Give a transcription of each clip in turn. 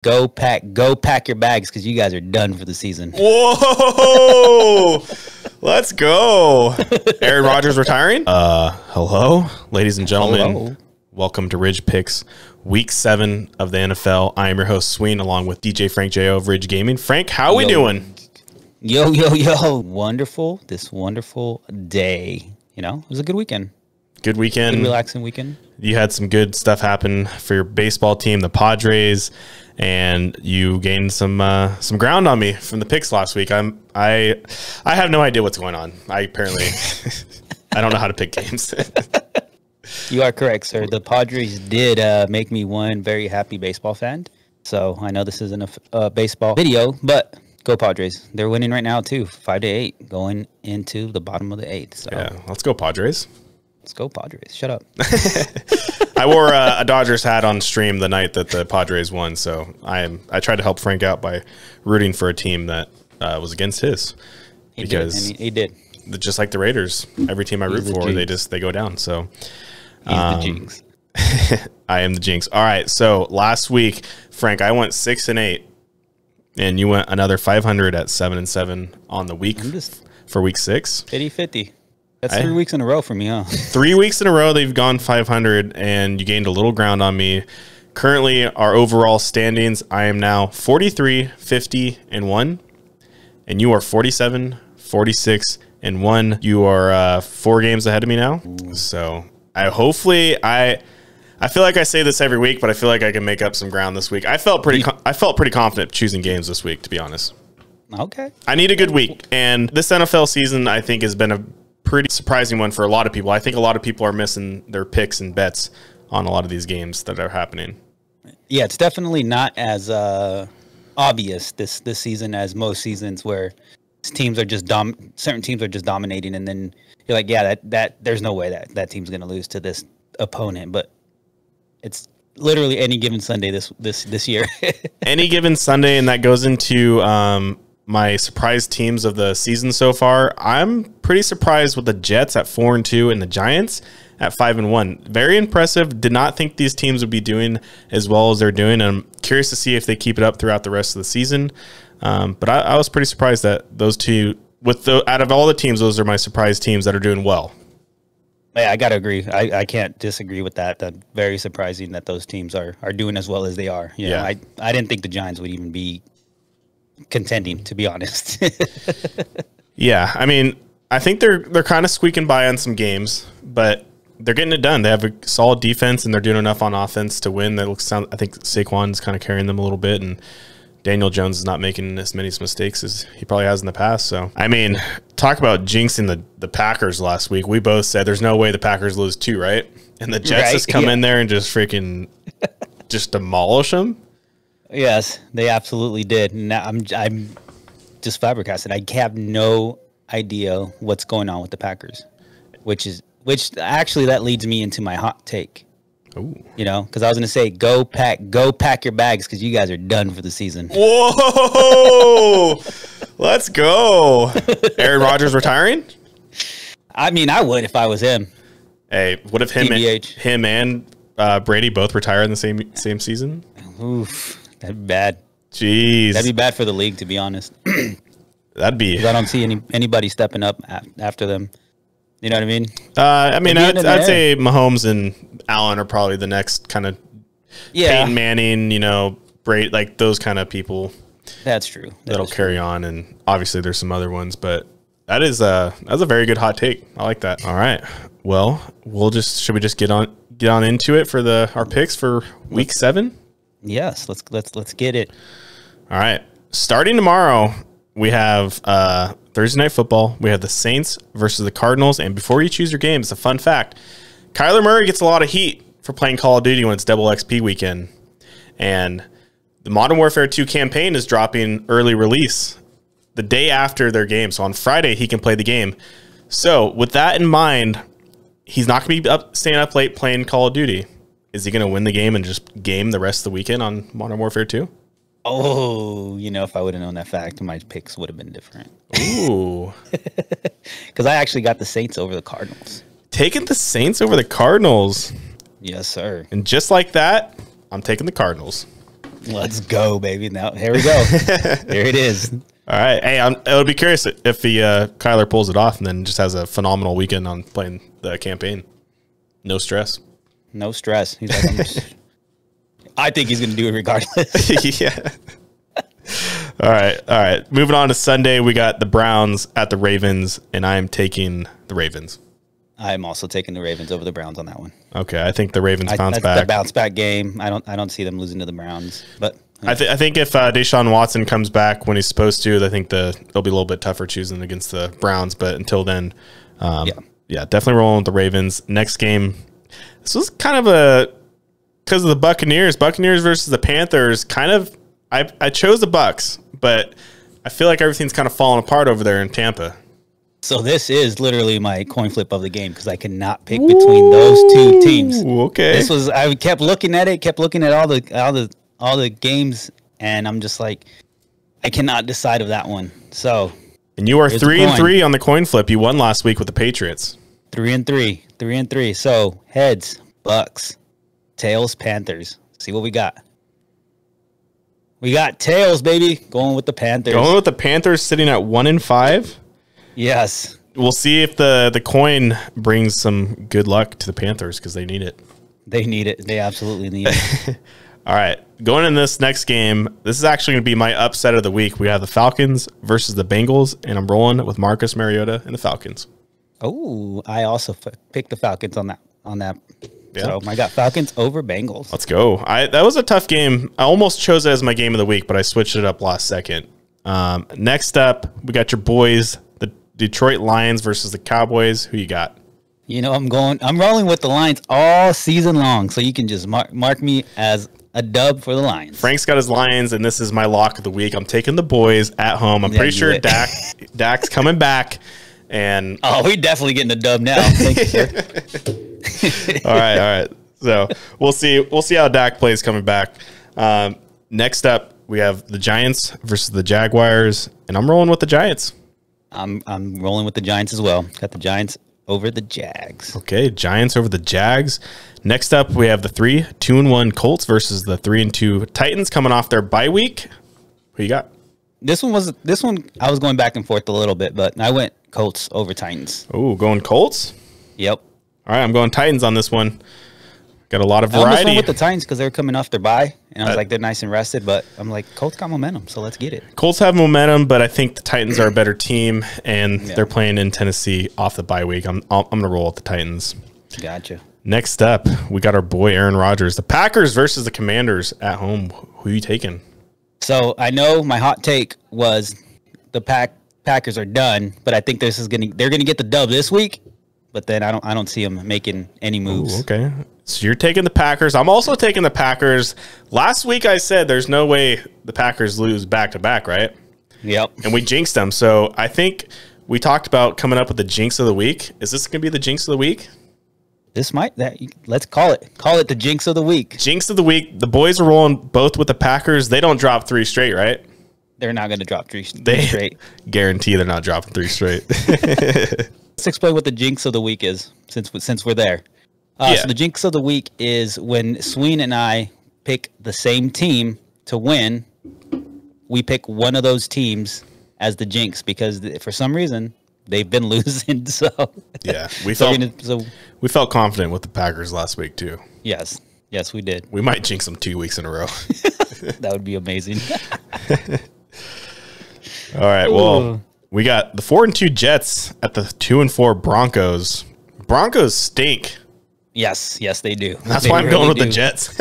Go pack your bags because you guys are done for the season. Whoa! Let's go. Aaron Rodgers retiring? Hello, ladies and gentlemen. Hello. Welcome to RIDG Picks, Week 7 of the NFL. I am your host, Sween, along with DJ Frank J.O. of RIDG Gaming. Frank, how we doing? Yo. Wonderful. This wonderful day. You know, it was a good weekend. Good weekend. Good relaxing weekend. You had some good stuff happen for your baseball team, the Padres, and you gained some ground on me from the picks last week. I have no idea what's going on. I don't know how to pick games. You are correct, sir. The Padres did make me one very happy baseball fan. So I know this isn't a baseball video, but go Padres. They're winning right now too, 5-8, going into the bottom of the 8th. So yeah, let's go Padres. Let's go Padres. Shut up. I wore a Dodgers hat on stream the night that the Padres won, so I tried to help Frank out by rooting for a team that was against his. He did. Just like the Raiders, every team I root for, they go down. So he's the jinx. I am the jinx. All right, so last week, Frank, I went 6-8, and you went another 500 at 7-7 on the week for week 6. 50-50. That's 3 weeks in a row for me, huh? 3 weeks in a row, they've gone 500, and you gained a little ground on me. Currently, our overall standings, I am now 43-50-1, and you are 47-46-1. You are 4 games ahead of me now. Ooh. So I feel like I say this every week, but I feel like I can make up some ground this week. I felt pretty confident choosing games this week, to be honest. Okay. I need a good week, and this NFL season, I think, has been a pretty surprising one for a lot of people. I think a lot of people are missing their picks and bets on a lot of these games that are happening. Yeah, it's definitely not as obvious this season as most seasons where teams are just certain teams are just dominating, and then you're like, yeah, that there's no way that team's going to lose to this opponent. But it's literally any given Sunday this year. Any given Sunday, and that goes into my surprise teams of the season so far. I'm pretty surprised with the Jets at 4-2 and the Giants at 5-1. Very impressive. Did not think these teams would be doing as well as they're doing. I'm curious to see if they keep it up throughout the rest of the season. But I was pretty surprised that those two, out of all the teams, those are my surprise teams that are doing well. Yeah, I got to agree. I can't disagree with that. That's very surprising that those teams are doing as well as they are. You know, I didn't think the Giants would even be contending, to be honest. Yeah, I mean, I think they're kind of squeaking by on some games, but they're getting it done. They have a solid defense, and they're doing enough on offense to win. I think Saquon's kind of carrying them a little bit, and Daniel Jones is not making as many mistakes as he probably has in the past. So, I mean, talk about jinxing the Packers last week. We both said there's no way the Packers lose 2, right? And the Jets just come in there and just freaking just demolish them. Yes, they absolutely did. Now I'm just flabbergasted. I have no idea what's going on with the Packers, which actually that leads me into my hot take. Ooh. You know, because I was going to say go pack your bags because you guys are done for the season. Whoa, let's go. Aaron Rodgers retiring? I mean, I would if I was him. Hey, what if him and Brady both retire in the same season? Oof. That'd be bad. Jeez. That'd be bad for the league, to be honest. That'd be. I don't see anybody stepping up after them. You know what I mean? I'd say Mahomes and Allen are probably the next kind of Peyton Manning, Brady, like those kind of people. That's true. That'll carry on, and obviously there's some other ones, but that's a very good hot take. I like that. All right. Well, should we just get on into it for our picks for week 7? Yes, let's get it. All right. Starting tomorrow, we have Thursday Night Football. We have the Saints versus the Cardinals. And before you choose your game, it's a fun fact. Kyler Murray gets a lot of heat for playing Call of Duty when it's double XP weekend. And the Modern Warfare 2 campaign is dropping early release the day after their game. So on Friday, he can play the game. So with that in mind, he's not going to be staying up late playing Call of Duty. Is he going to win the game and just game the rest of the weekend on Modern Warfare 2? Oh, if I would have known that fact, my picks would have been different. Ooh. Because I actually got the Saints over the Cardinals. Taking the Saints over the Cardinals? Yes, sir. And just like that, I'm taking the Cardinals. Let's go, baby. Now, here we go. There it is. All right. Hey, I would be curious if the Kyler pulls it off and then just has a phenomenal weekend on playing the campaign. No stress. No stress. He's like, I think he's going to do it regardless. Yeah. All right. Moving on to Sunday, we got the Browns at the Ravens, and I am taking the Ravens. I'm also taking the Ravens over the Browns on that one. Okay, I think the Ravens bounce that's back. The bounce back game. I don't see them losing to the Browns, but I think if Deshaun Watson comes back when he's supposed to, I think it'll be a little bit tougher choosing against the Browns. But until then, yeah, definitely rolling with the Ravens. Next game, this was kind of because of the Buccaneers versus the Panthers. Kind of, I chose the Bucs, but I feel like everything's kind of falling apart over there in Tampa. So this is literally my coin flip of the game because I cannot pick between those two teams. Okay, I kept looking at it, kept looking at all the games, and I'm just like, I cannot decide of that one. So, and you are 3-3 on the coin flip. You won last week with the Patriots. 3-3. So heads, Bucks, tails, Panthers. See what we got. We got tails, baby. Going with the Panthers. Going with the Panthers, sitting at 1-5. Yes. We'll see if the coin brings some good luck to the Panthers because they need it. They need it. They absolutely need it. All right. Going in this next game, this is actually going to be my upset of the week. We have the Falcons versus the Bengals, and I'm rolling with Marcus Mariota and the Falcons. Oh, I also picked the Falcons on that. Yeah. So I got Falcons over Bengals. Let's go. That was a tough game. I almost chose it as my game of the week, but I switched it up last second. Next up, we got your boys, the Detroit Lions versus the Cowboys. Who you got? You know, I'm rolling with the Lions all season long, so you can just mark me as a dub for the Lions. Frank's got his Lions, and this is my lock of the week. I'm taking the boys at home. I'm pretty sure Dak's coming back. And we definitely getting a dub now. Thank you, sir. All right. So we'll see how Dak plays coming back. Next up, we have the Giants versus the Jaguars, and I'm rolling with the Giants. I'm rolling with the Giants as well. Got the Giants over the Jags. Okay, Giants over the Jags. Next up, we have the 2-1 Colts versus the 3-2 Titans coming off their bye week. Who you got? This one I was going back and forth a little bit, but I went Colts over Titans. Oh, going Colts? Yep. All right, I'm going Titans on this one. Got a lot of I almost variety. went with the Titans because they were coming off their bye, and I was like, they're nice and rested, but I'm like, Colts got momentum, so let's get it. Colts have momentum, but I think the Titans are a better team, and they're playing in Tennessee off the bye week. I'm going to roll with the Titans. Gotcha. Next up, we got our boy Aaron Rodgers. The Packers versus the Commanders at home. Who are you taking? So I know my hot take was the Packers are done, but I think they're gonna get the dub this week. But then I don't see them making any moves. Ooh, okay, so you're taking the Packers. I'm also taking the Packers. Last week I said there's no way the Packers lose back to back, right? Yep. And we jinxed them. So I think we talked about coming up with the jinx of the week. Is this going to be the jinx of the week? Let's call it the jinx of the week. Jinx of the week. The boys are rolling both with the Packers. They don't drop 3 straight, right? They're not going to drop three straight. Guarantee they're not dropping 3 straight. Let's explain what the jinx of the week is, since we're there. So the jinx of the week is when Sween and I pick the same team to win. We pick one of those teams as the jinx because for some reason they've been losing. So yeah, we felt confident with the Packers last week too. Yes, we did. We might jinx them 2 weeks in a row. That would be amazing. All right, well, we got the 4-2 Jets at the 2-4 Broncos. Broncos stink. Yes, they do. That's why I'm going with the Jets.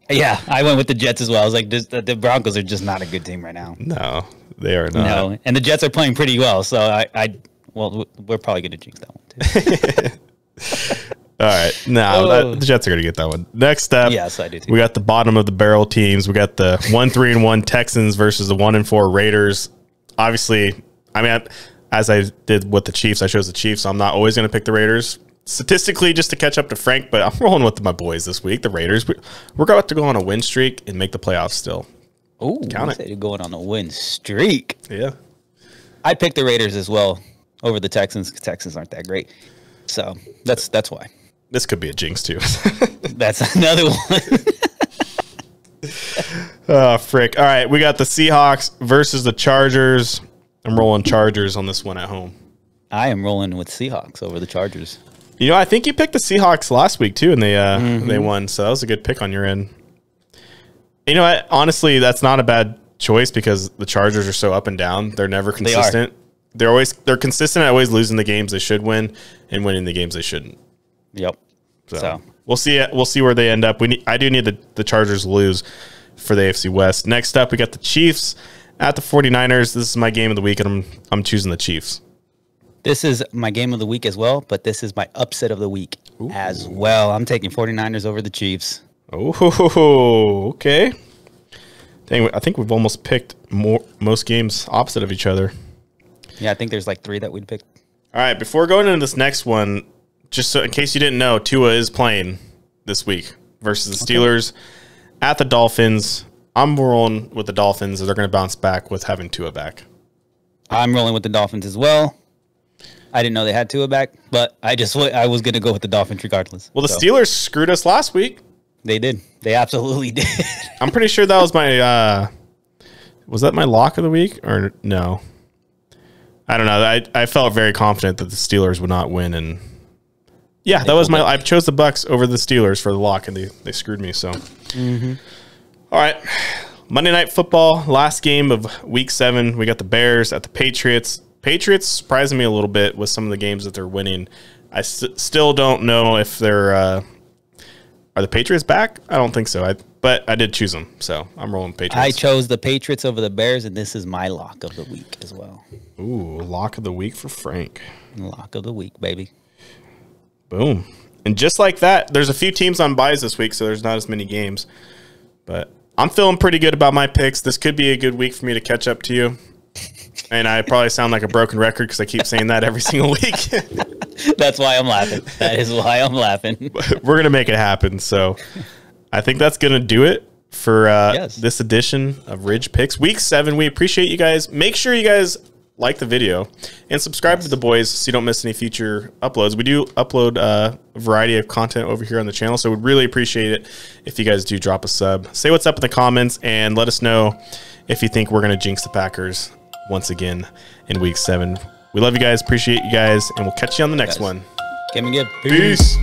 Yeah, I went with the Jets as well. I was like, the Broncos are just not a good team right now. No, they are not. No, and the Jets are playing pretty well, so we're probably going to jinx that one too. All right, the Jets are going to get that one. Next up, yes, I do too. We got the bottom of the barrel teams. We got the 1-3-1 Texans versus the 1-4 Raiders. Obviously, I mean, as I did with the Chiefs, I chose the Chiefs. So I'm not always going to pick the Raiders. Statistically, just to catch up to Frank, but I'm rolling with my boys this week, the Raiders. We're about to go on a win streak and make the playoffs still. Oh, count it. You're going on a win streak. Yeah. I picked the Raiders as well over the Texans because Texans aren't that great. So that's why. This could be a jinx too. That's another one. Oh, frick. All right, we got the Seahawks versus the Chargers. I'm rolling Chargers on this one at home. I am rolling with Seahawks over the Chargers. You know, I think you picked the Seahawks last week too, and they won. So that was a good pick on your end. You know what? Honestly, that's not a bad choice because the Chargers are so up and down. They're never consistent. They're consistent at always losing the games they should win and winning the games they shouldn't. Yep. So we'll see. We'll see where they end up. I do need the Chargers to lose for the AFC West. Next up, we got the Chiefs at the 49ers. This is my game of the week, and I'm choosing the Chiefs. This is my game of the week as well, but this is my upset of the week as well. I'm taking 49ers over the Chiefs. Oh, okay. Dang, I think we've almost picked most games opposite of each other. Yeah, I think there's like 3 that we'd pick. All right, before going into this next one, just so in case you didn't know, Tua is playing this week versus the Steelers at the Dolphins. I'm rolling with the Dolphins. They're going to bounce back with having Tua back. I'm rolling with the Dolphins as well. I didn't know they had Tua back, but I was going to go with the Dolphins regardless. Well, the Steelers screwed us last week. They did. They absolutely did. I'm pretty sure that was my was that my lock of the week or no? I don't know. I felt very confident that the Steelers would not win, and yeah, that was I chose the Bucs over the Steelers for the lock, and they screwed me. So, All right, Monday Night Football, last game of Week 7. We got the Bears at the Patriots. Patriots surprising me a little bit with some of the games that they're winning. I still don't know if they're are the Patriots back? I don't think so. But I did choose them, so I'm rolling Patriots. I chose the Patriots over the Bears, and this is my lock of the week as well. Ooh, lock of the week for Frank. Lock of the week, baby. Boom. And just like that, there's a few teams on buys this week, so there's not as many games. But I'm feeling pretty good about my picks. This could be a good week for me to catch up to you. And I probably sound like a broken record because I keep saying that every single week. That's why I'm laughing. That is why I'm laughing. We're going to make it happen. So I think that's going to do it for this edition of RIDG Picks. Week 7, we appreciate you guys. Make sure you guys like the video and subscribe to the boys so you don't miss any future uploads. We do upload a variety of content over here on the channel, so we'd really appreciate it if you guys do drop a sub. Say what's up in the comments and let us know if you think we're going to jinx the Packers once again in Week 7. We love you guys, appreciate you guys, and we'll catch you on the next one. Give me good. Peace.